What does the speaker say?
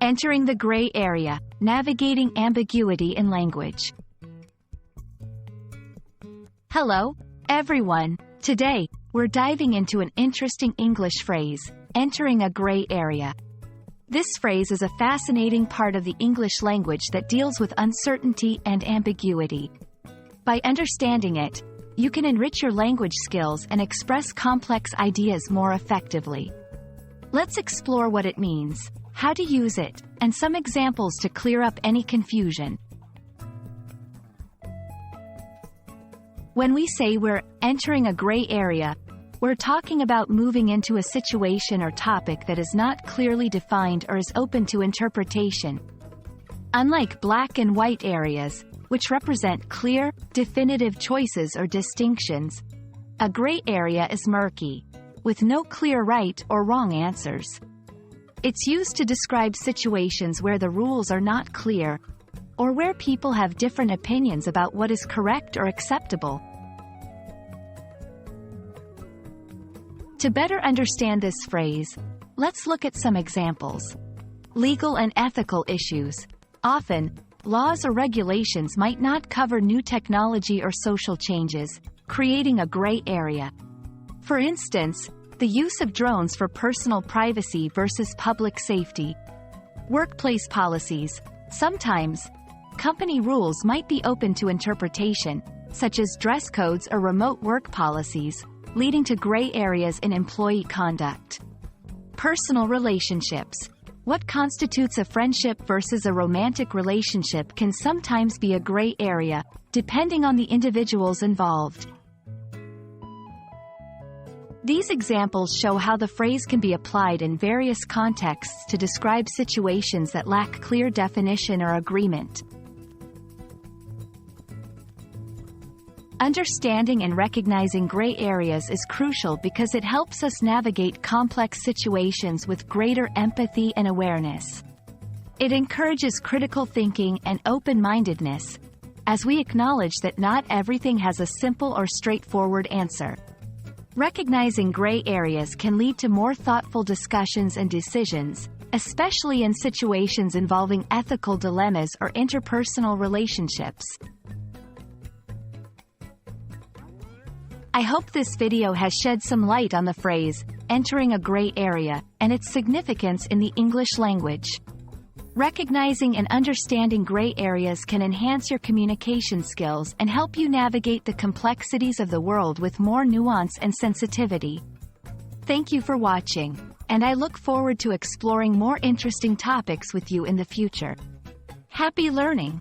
Entering the gray area, navigating ambiguity in language. Hello, everyone. Today, we're diving into an interesting English phrase, entering a gray area. This phrase is a fascinating part of the English language that deals with uncertainty and ambiguity. By understanding it, you can enrich your language skills and express complex ideas more effectively. Let's explore what it means, how to use it, and some examples to clear up any confusion. When we say we're entering a gray area, we're talking about moving into a situation or topic that is not clearly defined or is open to interpretation. Unlike black and white areas, which represent clear, definitive choices or distinctions, a gray area is murky, with no clear right or wrong answers. It's used to describe situations where the rules are not clear, or where people have different opinions about what is correct or acceptable. To better understand this phrase, let's look at some examples. Legal and ethical issues. Often, laws or regulations might not cover new technology or social changes, creating a gray area. For instance, the use of drones for personal privacy versus public safety. Workplace policies. Sometimes, company rules might be open to interpretation, such as dress codes or remote work policies, leading to gray areas in employee conduct. Personal relationships. What constitutes a friendship versus a romantic relationship can sometimes be a gray area, depending on the individuals involved. These examples show how the phrase can be applied in various contexts to describe situations that lack clear definition or agreement. Understanding and recognizing gray areas is crucial because it helps us navigate complex situations with greater empathy and awareness. It encourages critical thinking and open-mindedness, as we acknowledge that not everything has a simple or straightforward answer. Recognizing gray areas can lead to more thoughtful discussions and decisions, especially in situations involving ethical dilemmas or interpersonal relationships. I hope this video has shed some light on the phrase, entering a gray area, and its significance in the English language. Recognizing and understanding gray areas can enhance your communication skills and help you navigate the complexities of the world with more nuance and sensitivity. Thank you for watching, and I look forward to exploring more interesting topics with you in the future. Happy learning!